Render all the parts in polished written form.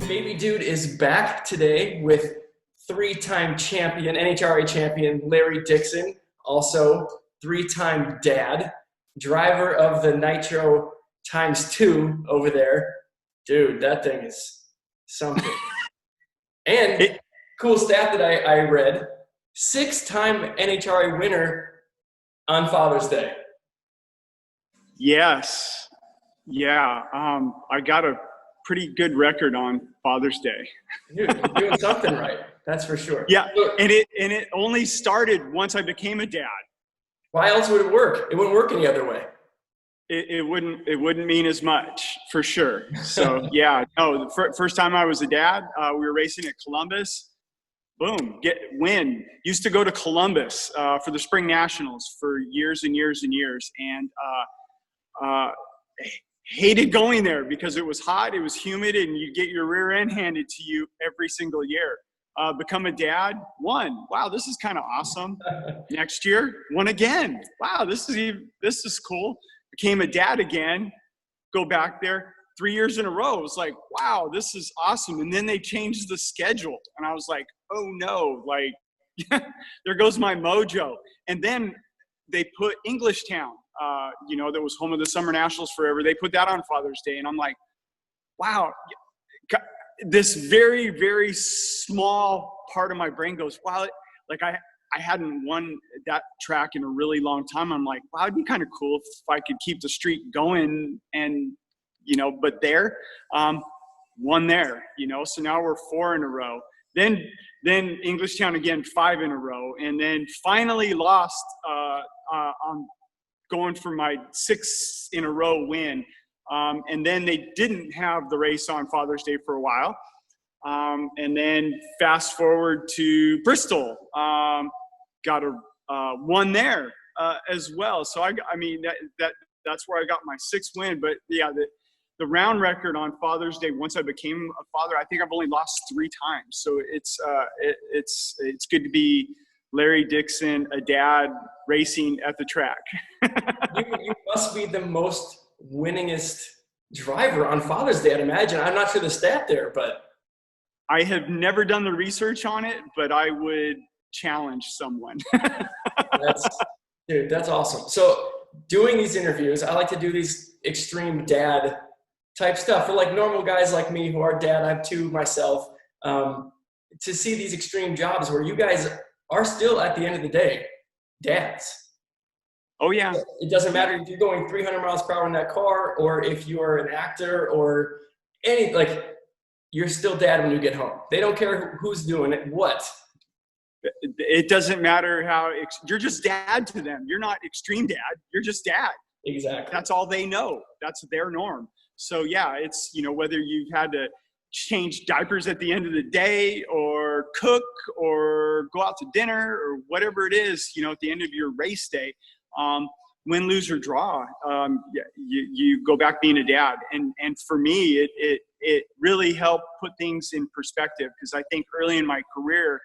Baby Dude is back today with three-time champion, NHRA champion Larry Dixon, also three-time dad, driver of the Nitro ×2 over there. Dude, that thing is something. And cool stat that I read, six-time NHRA winner on Father's Day. Yes. Yeah. I got a pretty good record on Father's Day. Dude, you're doing something right. That's for sure. Yeah. And it only started once I became a dad. Why else would it work? It wouldn't work any other way. It wouldn't mean as much, for sure. So yeah, no, the first time I was a dad, we were racing at Columbus. Boom, win. Used to go to Columbus for the Spring Nationals for years and years and years, and hated going there because it was hot, it was humid, and you get your rear end handed to you every single year. Become a dad, won. Wow, this is kind of awesome. Next year, won again. Wow, this is cool. Became a dad again. Go back there 3 years in a row. It was like, wow, this is awesome. And then they changed the schedule, and I was like, oh no, like there goes my mojo. And then they put Englishtown, that was home of the Summer Nationals forever. They put that on Father's Day, and I'm like, wow. This very, very small part of my brain goes, wow, like I hadn't won that track in a really long time. I'm like, wow, it'd be kind of cool if I could keep the streak going, and but there, won there, so now we're 4 in a row. Then Englishtown again, 5 in a row, and then finally lost on going for my 6 in a row win. And then they didn't have the race on Father's Day for a while. And then fast forward to Bristol, got one there as well. So that's where I got my 6th win. But yeah, the round record on Father's Day, once I became a father, I think I've only lost 3 times. So it's good to be Larry Dixon, a dad, racing at the track. You must be the most winningest driver on Father's Day, I'd imagine. I'm not sure the stat there, but I have never done the research on it, but I would challenge someone. That's awesome. So doing these interviews, I like to do these extreme dad type stuff for like normal guys like me who are dad. I have 2 myself. To see these extreme jobs where you guys are still, at the end of the day, dads. Oh yeah. It doesn't matter if you're going 300 miles per hour in that car, or if you're an actor, or you're still dad when you get home. They don't care who's doing it, what. It doesn't matter how, you're just dad to them. You're not extreme dad. You're just dad. Exactly. That's all they know. That's their norm. So yeah, it's, whether you've had to change diapers at the end of the day, or cook, or go out to dinner, or whatever it is, at the end of your race day, win, lose, or draw, you go back being a dad. And for me, it really helped put things in perspective, because I think early in my career,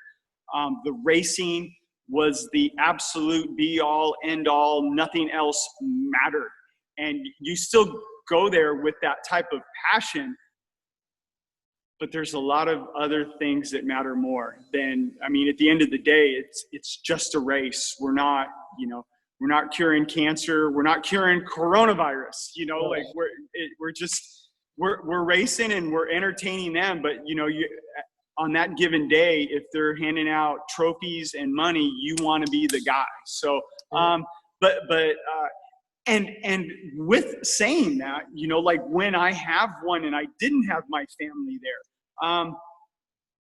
the racing was the absolute be all, end all, nothing else mattered. And you still go there with that type of passion, but there's a lot of other things that matter more than, at the end of the day, it's just a race. We're not, we're not curing cancer. We're not curing coronavirus, like we're racing and we're entertaining them. But, on that given day, if they're handing out trophies and money, you want to be the guy. So, and with saying that, like when I have one and I didn't have my family there,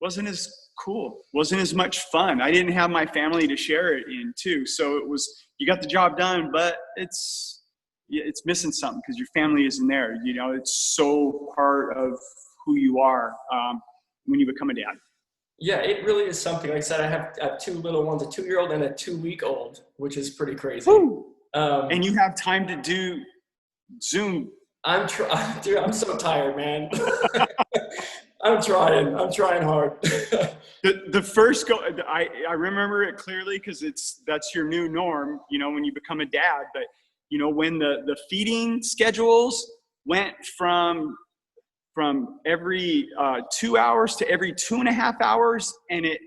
wasn't as cool, wasn't as much fun. I didn't have my family to share it in too. So it was, you got the job done, but it's missing something because your family isn't there. It's so part of who you are when you become a dad. Yeah, it really is something. Like I said, I have 2 little ones, a 2-year-old and a 2-week-old, which is pretty crazy. And you have time to do Zoom. Dude, I'm so tired, man. I'm trying hard. The first go, I remember it clearly because that's your new norm, when you become a dad. But when the feeding schedules went from from every 2 hours to every 2.5 hours, and it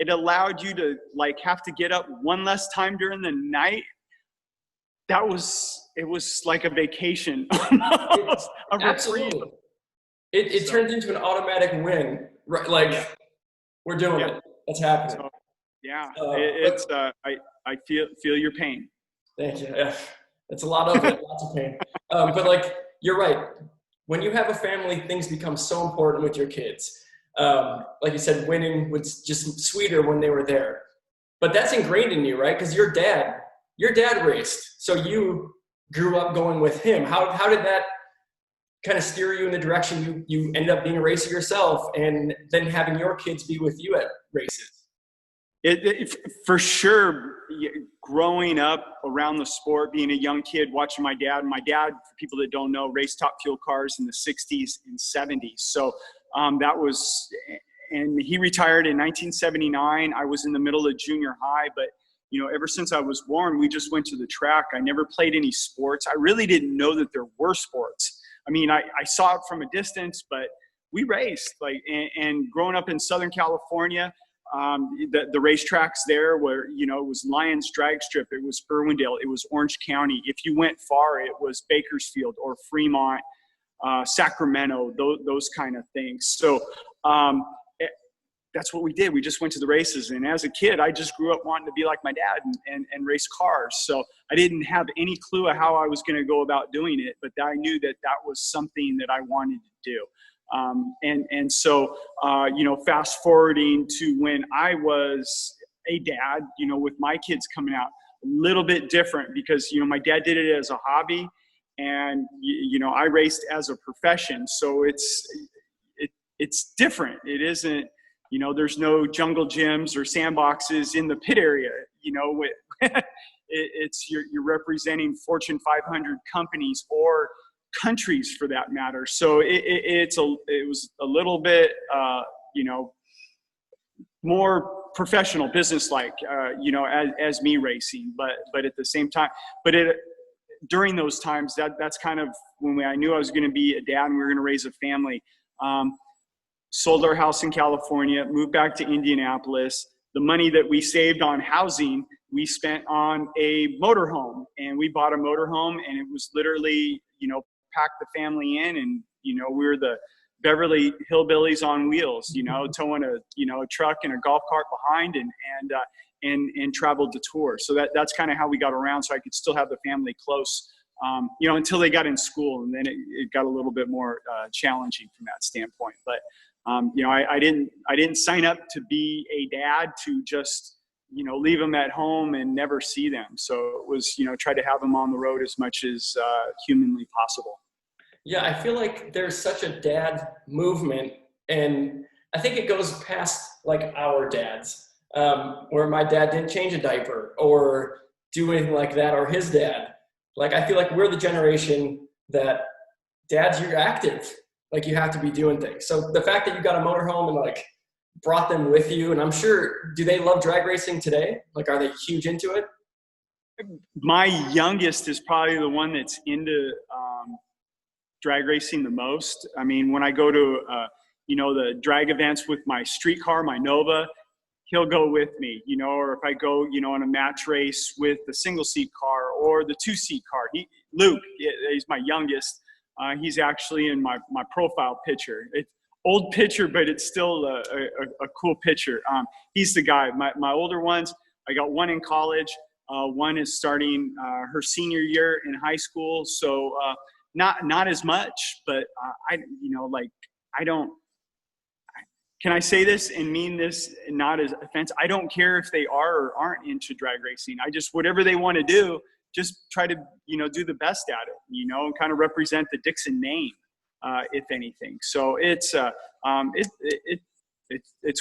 allowed you to like have to get up one less time during the night. It was like a vacation, almost a Absolutely. reprieve. It turns into an automatic win, right? Like, Yeah. we're doing Yeah. it. It's happening. So, yeah, But I feel your pain. thank you. Yeah. It's a lot of it, lots of pain. But like, you're right. When you have a family, things become so important with your kids. Like you said, winning was just sweeter when they were there. But that's ingrained in you, right? Because your dad raced, so you grew up going with him. How did that kind of steer you in the direction you ended up being a racer yourself, and then having your kids be with you at races? For sure, growing up around the sport, being a young kid, watching my dad, for people that don't know, raced Top Fuel cars in the 60s and 70s. So that was, and he retired in 1979. I was in the middle of junior high, but ever since I was born, we just went to the track. I never played any sports. I really didn't know that there were sports. I mean, I saw it from a distance, but we raced. And growing up in Southern California, the racetracks there were, it was Lyons Drag Strip, it was Irwindale, it was Orange County. If you went far, it was Bakersfield or Fremont, Sacramento, those kind of things. So that's what we did. We just went to the races. And as a kid, I just grew up wanting to be like my dad and race cars. So I didn't have any clue of how I was going to go about doing it, but I knew that was something that I wanted to do. So fast forwarding to when I was a dad, with my kids coming out, a little bit different because, my dad did it as a hobby and, I raced as a profession. So it's different. It isn't, there's no jungle gyms or sandboxes in the pit area, it's you're representing Fortune 500 companies or countries for that matter. So it was a little bit, more professional, business-like, as me racing, but at the same time, during those times, that's kind of when I knew I was going to be a dad and we were going to raise a family. Sold our house in California, moved back to Indianapolis. The money that we saved on housing, we spent on a motorhome, and we bought a motorhome, and it was literally, pack the family in, and we were the Beverly Hillbillies on wheels, towing a truck and a golf cart behind, and traveled to tour. So that's kind of how we got around, so I could still have the family close, until they got in school, and then it got a little bit more challenging from that standpoint. But I didn't sign up to be a dad to just leave them at home and never see them. So it was try to have them on the road as much as humanly possible. Yeah, I feel like there's such a dad movement, and I think it goes past like our dads, where my dad didn't change a diaper or do anything like that, or his dad. Like, I feel like we're the generation that dads, you're active. Like, you have to be doing things. So the fact that you got a motorhome and like brought them with you, and I'm sure, do they love drag racing today? Like, are they huge into it? My youngest is probably the one that's into drag racing the most. I mean, when I go to, the drag events with my street car, my Nova, he'll go with me, or if I go, on a match race with the single seat car or the 2-seat car. Luke, he's my youngest. He's actually in my profile picture. It's old picture, but it's still a cool picture. He's the guy. My older ones, I got one in college. One is starting her senior year in high school. So not as much, but I don't. Can I say this and mean this not as offense? I don't care if they are or aren't into drag racing. I just, whatever they want to do, just try to, do the best at it, and kind of represent the Dixon name, if anything. So it's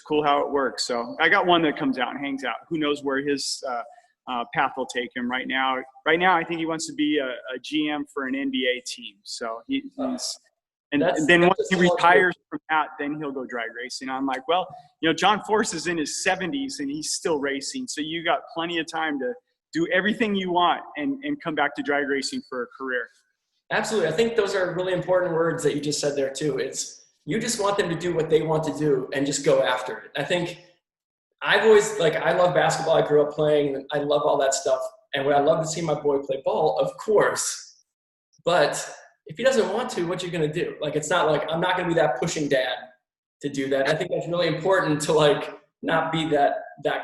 cool how it works. So I got one that comes out and hangs out. Who knows where his path will take him right now. Right now, I think he wants to be a GM for an NBA team. So he's, and then once he retires from that, then he'll go drag racing. I'm like, well, John Force is in his 70s and he's still racing. So you got plenty of time to do everything you want and come back to drag racing for a career. Absolutely. I think those are really important words that you just said there too. It's you just want them to do what they want to do and just go after it. I think I've always I love basketball. I grew up playing and I love all that stuff. And would I love to see my boy play ball? Of course. But if he doesn't want to, what you gonna do? Like it's not like I'm not gonna be that pushing dad to do that. I think that's really important to not be that guy.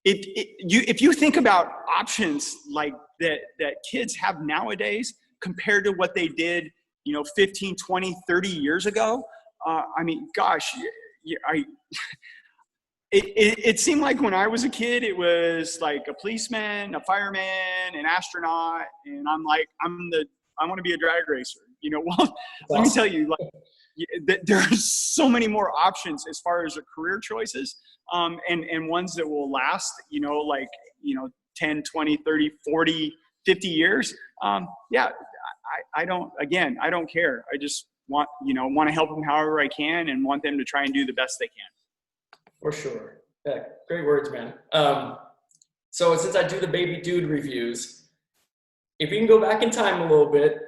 If you think about options like that kids have nowadays compared to what they did, 15, 20, 30 years ago, I mean, gosh, it seemed like when I was a kid, it was like a policeman, a fireman, an astronaut, and I want to be a drag racer. Well, let me tell you, there's so many more options as far as the career choices, and ones that will last, 10, 20, 30, 40, 50 years. I don't care. I just want to help them however I can and want them to try and do the best they can. For sure. Yeah, great words, man. So since I do the baby dude reviews, if you can go back in time a little bit,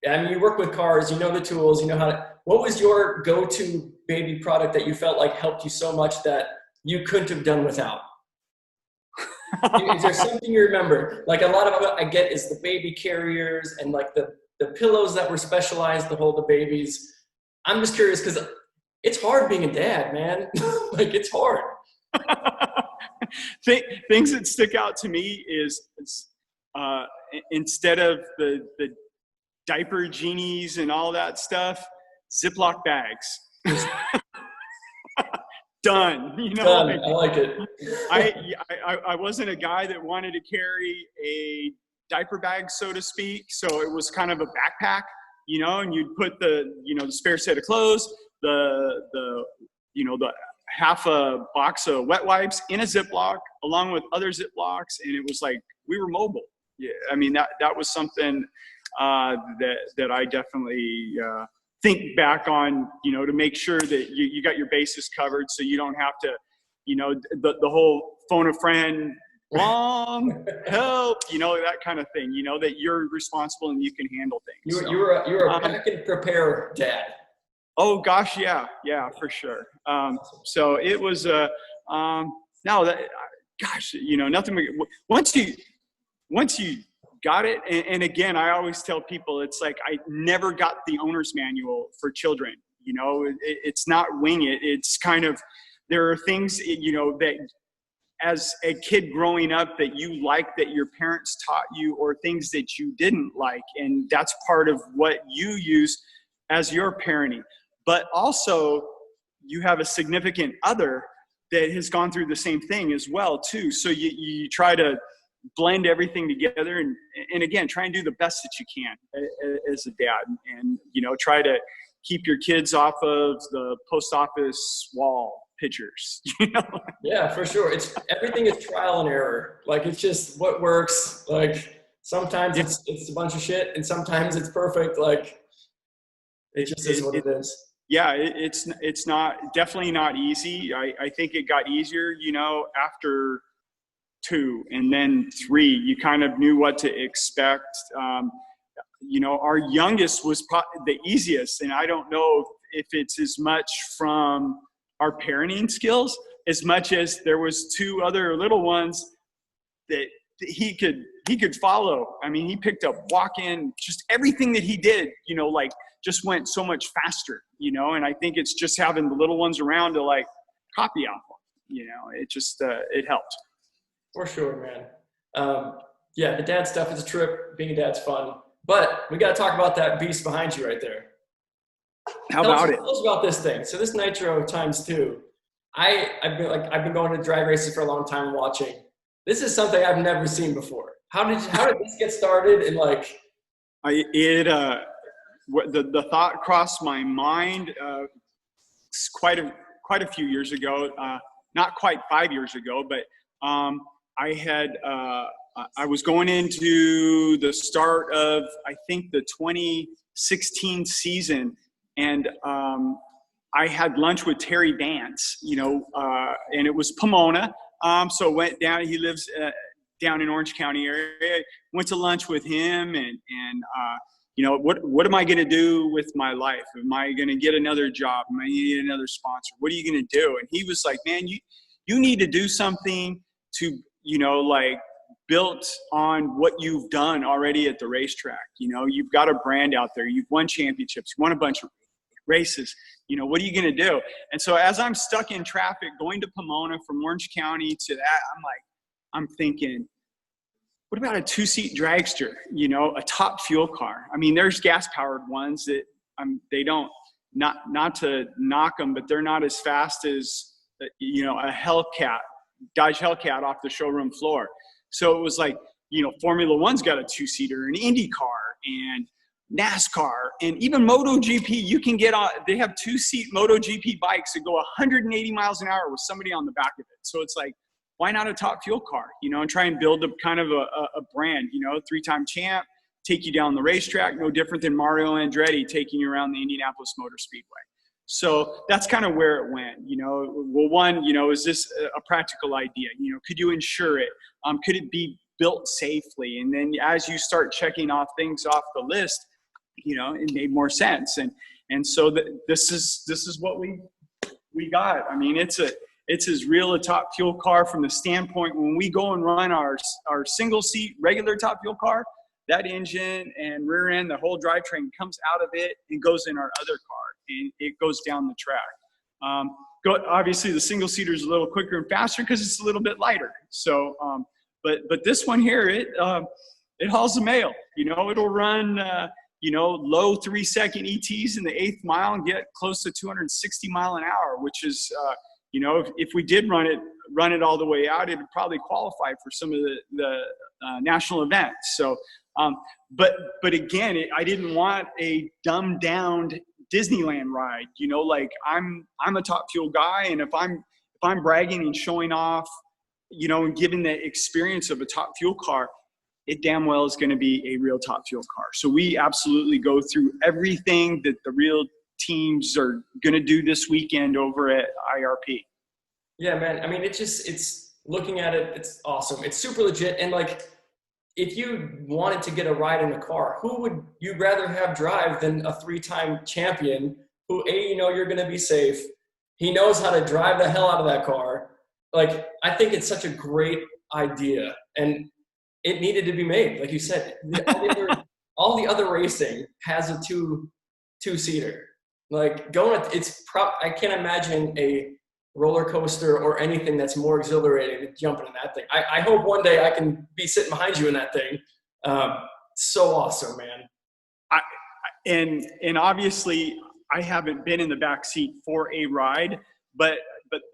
I mean, you work with cars, you know the tools, you know what was your go-to baby product that you felt like helped you so much that you couldn't have done without? Is there something you remember? Like a lot of what I get is the baby carriers and the pillows that were specialized to hold the babies. I'm just curious because it's hard being a dad, man. It's hard. Things that stick out to me is instead of the diaper genies and all that stuff, Ziploc bags. Done. Done. I like it. I wasn't a guy that wanted to carry a diaper bag, so to speak. So it was kind of a backpack, and you'd put the spare set of clothes, the half a box of wet wipes in a Ziploc along with other Ziplocs. And it was like, we were mobile. Yeah. I mean, that was something that I definitely think back on, to make sure that you got your bases covered so you don't have to, the whole phone a friend, mom, help, that kind of thing, that you're responsible and you can handle things. You were a pack and prepare dad. Oh gosh, yeah, for sure. So it was nothing. Once you got it, and again, I always tell people it's like I never got the owner's manual for children. It's not wing it. It's kind of there are things that as a kid growing up that you like that your parents taught you, or things that you didn't like, and that's part of what you use as your parenting. But also, you have a significant other that has gone through the same thing as well, too. So you try to blend everything together and again, try and do the best that you can as a dad. And, try to keep your kids off of the post office wall pictures, Yeah, for sure. Everything is trial and error. It's just what works. Sometimes it's a bunch of shit and sometimes it's perfect. It just is what it is. Yeah, it's definitely not easy. I think it got easier, after 2 and then 3. You kind of knew what to expect. Our youngest was probably the easiest, and I don't know if it's as much from our parenting skills as much as there was 2 other little ones that he could follow. I mean, he picked up walk-in, just everything that he did, just went so much faster, and I think it's just having the little ones around to copy off them, it just, it helped. For sure, man. Yeah, the dad stuff is a trip. Being a dad's fun, but we got to talk about that beast behind you right there. Tell us about this thing. So this Nitro ×2, I've been going to drag races for a long time watching. This is something I've never seen before. How did this get started? And the thought crossed my mind quite a few years ago, not quite 5 years ago, but I was going into the start of, I think, the 2016 season, and I had lunch with Terry Vance, and it was Pomona. So went down. He lives down in Orange County area. Went to lunch with him, and what am I going to do with my life? Am I going to get another job? Am I going to get another sponsor? What are you going to do? And he was like, man, you need to do something to, like built on what you've done already at the racetrack. You've got a brand out there. You've won championships, you won a bunch of races. What are you going to do? And so as I'm stuck in traffic going to Pomona from Orange County to that, I'm thinking, what about a 2-seat dragster, a top fuel car? I mean, there's gas powered ones that they don't, not to knock them, but they're not as fast as, a Hellcat, Dodge Hellcat off the showroom floor. So it was like, Formula One's got a 2-seater, an IndyCar and NASCAR, and even MotoGP. You can get on, they have 2-seat MotoGP bikes that go 180 miles an hour with somebody on the back of it. So it's like, why not a top fuel car, and try and build a kind of a brand, 3-time champ, take you down the racetrack, no different than Mario Andretti taking you around the Indianapolis Motor Speedway. So that's kind of where it went, well, one, is this a practical idea? Could you insure it? Could it be built safely? And then as you start checking off things off the list, it made more sense. And so this is what we got. I mean, it's as real a top fuel car from the standpoint when we go and run our single seat regular top fuel car, that engine and rear end, the whole drivetrain comes out of it and goes in our other car, and it goes down the track. Obviously the single seater is a little quicker and faster because it's a little bit lighter. So, but this one here, it hauls the mail. It'll run, low 3-second ETs in the 8th mile and get close to 260 mile an hour, which is, if we did run it all the way out, it would probably qualify for some of the national events. So, but again, I didn't want a dumbed down Disneyland ride. Like I'm a top fuel guy, and if I'm bragging and showing off, and giving the experience of a top fuel car, it damn well is going to be a real top fuel car. So we absolutely go through everything that the real teams are going to do this weekend over at IRP. Yeah, man. I mean, it's looking at it, it's awesome. It's super legit. And like, if you wanted to get a ride in a car, who would you rather have drive than a 3-time champion who, you're going to be safe. He knows how to drive the hell out of that car. Like, I think it's such a great idea, and it needed to be made. Like you said, all the other racing has a 2-seater. Like I can't imagine a roller coaster or anything that's more exhilarating than jumping in that thing. I hope one day I can be sitting behind you in that thing. So awesome, man. And obviously I haven't been in the back seat for a ride, but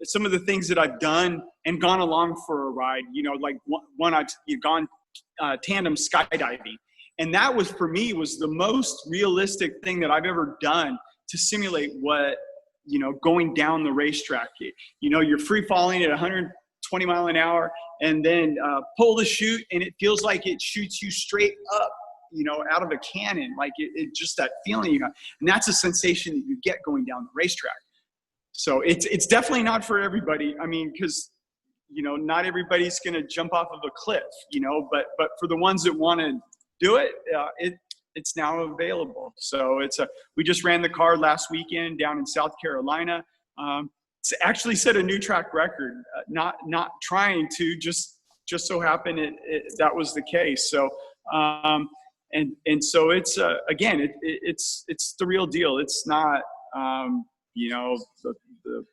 some of the things that I've done and gone along for a ride, like one I've gone tandem skydiving. And that was, for me, was the most realistic thing that I've ever done to simulate what, going down the racetrack. You're free falling at 120 mile an hour and then pull the chute, and it feels like it shoots you straight up, out of a cannon. Like it just that feeling you got. And that's a sensation that you get going down the racetrack. So it's definitely not for everybody. I mean, because, not everybody's going to jump off of a cliff, but for the ones that want to do it, it's now available. So we just ran the car last weekend down in South Carolina. It's actually set a new track record, not trying to, just so happened that was the case. So, and so it's, again, it's the real deal. It's not, the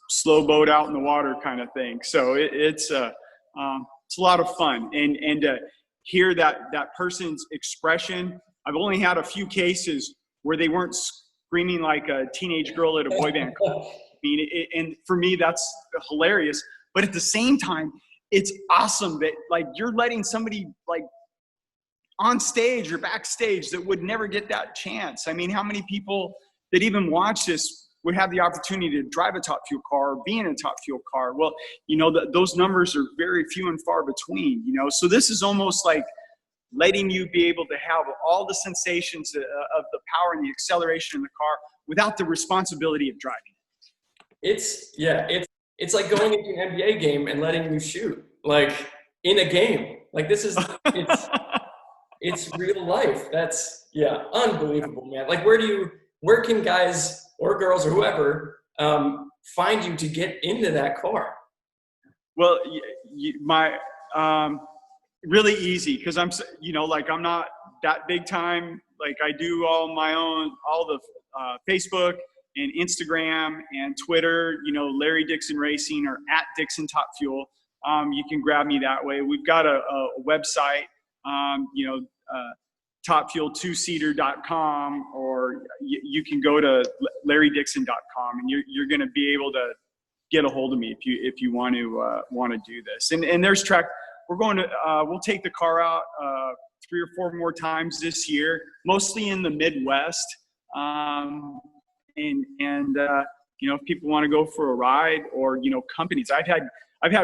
slow boat out in the water kind of thing. So it's a lot of fun, and hear that person's expression. I've only had a few cases where they weren't screaming like a teenage girl at a boy band. I mean, and for me, that's hilarious. But at the same time, it's awesome that like you're letting somebody like on stage or backstage that would never get that chance. I mean, how many people that even watch this would have the opportunity to drive a top fuel car or be in a top fuel car? Well, those numbers are very few and far between, So this is almost like letting you be able to have all the sensations of the power and the acceleration in the car without the responsibility of driving. It's like going into an NBA game and letting you shoot like in a game. Like this is, It's real life. That's, yeah, unbelievable, man. Like, where can guys or girls or whoever find you to get into that car? Well, really easy, because like I'm not that big time. Like I do all the Facebook and Instagram and Twitter, Larry Dixon Racing or at Dixon Top Fuel. You can grab me that way. We've got a website, topfuel2seater.com, or you can go to larrydixon.com, and you're going to be able to get a hold of me if you want to do this. And there's track. We're going to we'll take the car out 3 or 4 more times this year, mostly in the Midwest. If people want to go for a ride, or companies, I've had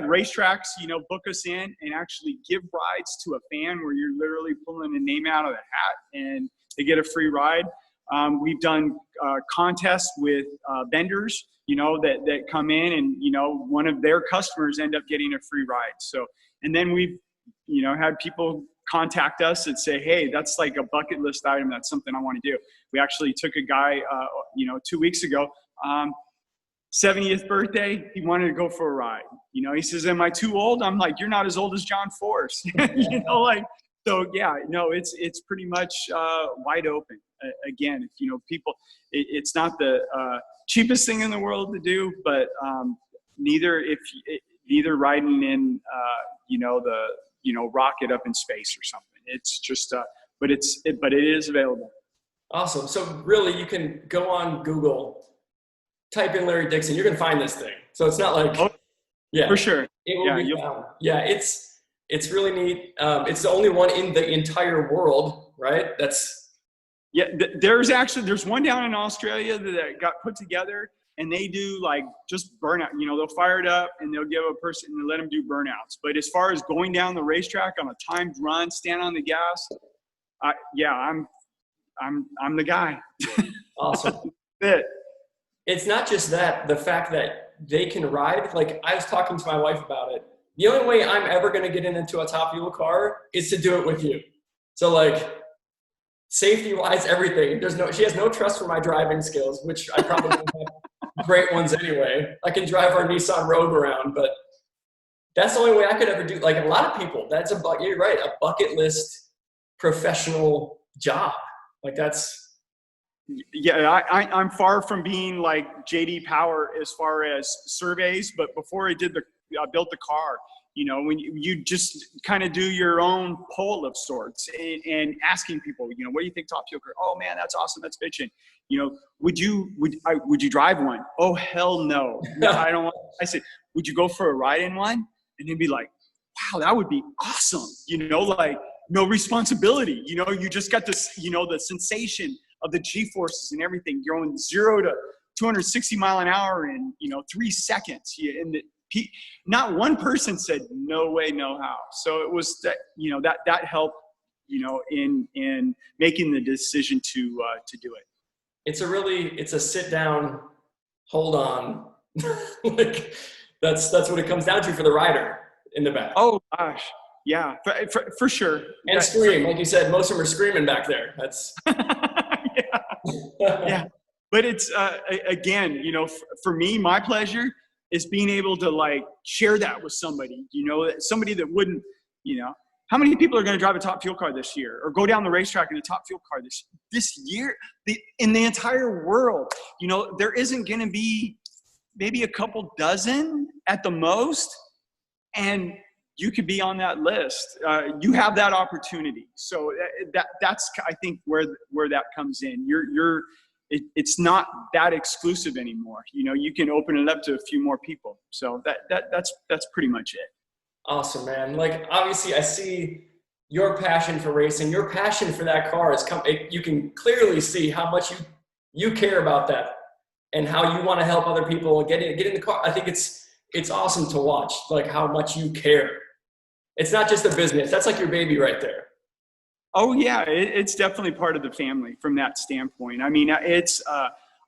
racetracks book us in and actually give rides to a fan where you're literally pulling a name out of the hat and they get a free ride. We've done contests with vendors, that come in, and one of their customers end up getting a free ride. So, and then we've had people contact us and say, hey, that's like a bucket list item. That's something I want to do. We actually took a guy, 2 weeks ago, 70th birthday. He wanted to go for a ride. He says, am I too old? I'm like, you're not as old as John Force. So yeah, no, it's pretty much wide open. Again, if people, it's not the cheapest thing in the world to do, but neither riding in the rocket up in space or something. It's just but it is available. Awesome. So really, you can go on Google, type in Larry Dixon, you're gonna find this thing. So it's not like, yeah, for sure. It will be found. Yeah, it's really neat. It's the only one in the entire world, right? There's one down in Australia that got put together, and they do like just burnout. They'll fire it up and they'll give a person and let them do burnouts. But as far as going down the racetrack on a timed run, stand on the gas, I'm the guy. Awesome. It. It's not just that, the fact that they can ride. Like, I was talking to my wife about it. The only way I'm ever going to get into a Top Fuel car is to do it with you. So like, safety wise, everything. She has no trust for my driving skills, which I probably don't have great ones anyway. I can drive our Nissan Rogue around, but that's the only way I could ever do. Like a lot of people, you're right, a bucket list professional job. Like that's. Yeah, I'm far from being like JD Power as far as surveys, but before I built the car, when you just kind of do your own poll of sorts and asking people, what do you think Top Fuel car? Oh man, that's awesome. That's bitching. Would you drive one? Oh, hell no. No, I don't want. I said, would you go for a ride in one? And they'd be like, wow, that would be awesome. Like no responsibility. You just got this, the sensation of the G-forces and everything, going 0 to 260 mile an hour in 3 seconds. Not one person said no way, no how. So it was that that helped in making the decision to do it. It's a sit down, hold on, like that's what it comes down to for the rider in the back. Oh gosh, yeah, for sure. And scream, like you said, most of them are screaming back there. That's. Yeah, but it's again, for me, my pleasure is being able to like share that with somebody, somebody that wouldn't, how many people are going to drive a Top Fuel car this year or go down the racetrack in a Top Fuel car this year in the entire world? There isn't going to be maybe a couple dozen at the most, and you could be on that list. You have that opportunity. So that's I think where that comes in. It's not that exclusive anymore. You can open it up to a few more people. So that's pretty much it. Awesome, man. Like obviously I see your passion for racing, your passion for that car you can clearly see how much you care about that and how you want to help other people get in the car. I think it's awesome to watch, like how much you care. It's not just a business. That's like your baby right there. Oh yeah, it's definitely part of the family from that standpoint. I mean, I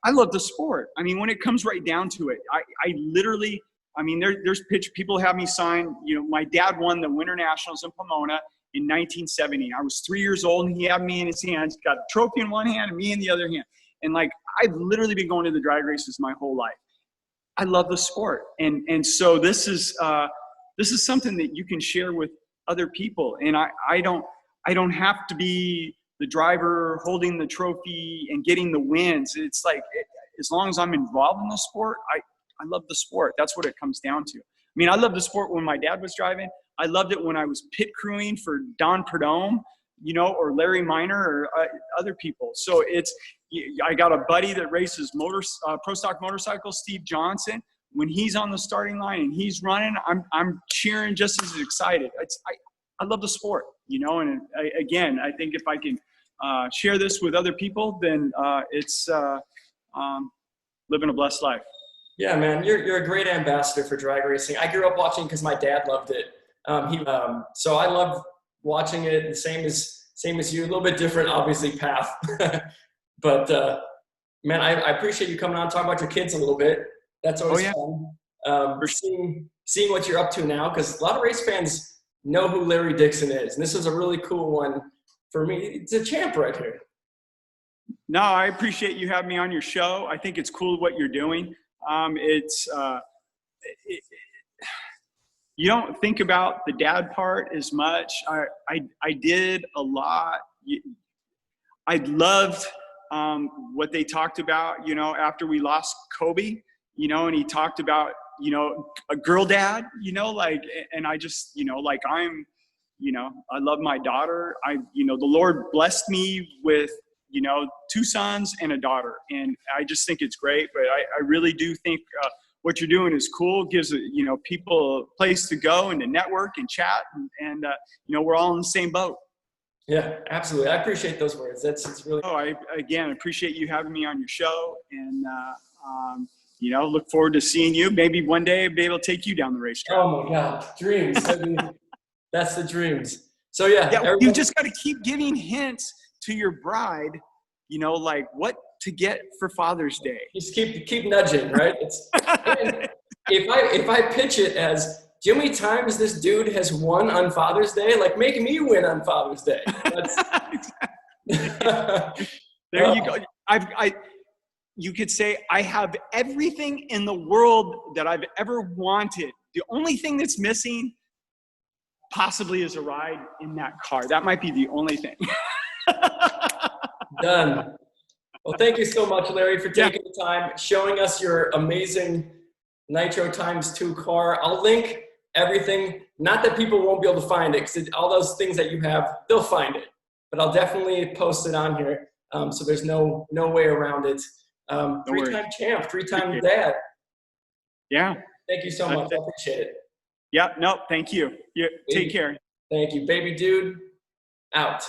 love the sport. I mean, when it comes right down to it, I literally, there's people have me sign, my dad won the Winter Nationals in Pomona, in 1970. I was 3 years old, and he had me in his hands, got a trophy in one hand and me in the other hand. And like, I've literally been going to the drag races my whole life. I love the sport. And so this is something that you can share with other people. And I don't have to be the driver holding the trophy and getting the wins. It's like, as long as I'm involved in the sport, I love the sport. That's what it comes down to. I mean, I loved the sport when my dad was driving. I loved it when I was pit crewing for Don Perdome, you know, or Larry Minor, or other people. So I got a buddy that races pro stock motorcycles, Steve Johnson. When he's on the starting line and he's running, I'm cheering just as excited. I love the sport, you know. And again, I think if I can share this with other people, then it's living a blessed life. Yeah, man, you're a great ambassador for drag racing. I grew up watching because my dad loved it. So I love watching it. The same as you, a little bit different, obviously, path. But man, I appreciate you coming on and talking about your kids a little bit. That's always fun. Seeing what you're up to now, because a lot of race fans know who Larry Dixon is, and this is a really cool one for me. It's a champ right here. No, I appreciate you having me on your show. I think it's cool what you're doing. You don't think about the dad part as much. I did a lot. I loved what they talked about, you know, after we lost Kobe, you know, and he talked about, you know, a girl dad, you know, like, and I just, you know, like you know, I love my daughter. You know, the Lord blessed me with, you know, 2 sons and a daughter. And I just think it's great. But I really do think what you're doing is cool. Gives, you know, people a place to go and to network and chat. And you know, we're all in the same boat. Yeah, absolutely. I appreciate those words. It's really. Oh, I appreciate you having me on your show. And, you know, look forward to seeing you. Maybe one day I'll be able to take you down the racetrack. Oh, my God. Dreams. That's the dreams. So, yeah. You just got to keep giving hints to your bride, you know, like what to get for Father's Day. Just keep nudging, right? If I pitch it as, do you know how many times this dude has won on Father's Day? Like, make me win on Father's Day. There you go. You could say, I have everything in the world that I've ever wanted. The only thing that's missing possibly is a ride in that car. That might be the only thing. Done. Well, thank you so much, Larry, for taking the time, showing us your amazing Nitro x2 car. I'll link everything. Not that people won't be able to find it, because all those things that you have, they'll find it. But I'll definitely post it on here, so there's no way around it. 3-time champ, 3-time dad. Yeah. Thank you so much. I appreciate it. Yeah. No, thank you. Take care. Thank you. Baby dude, out.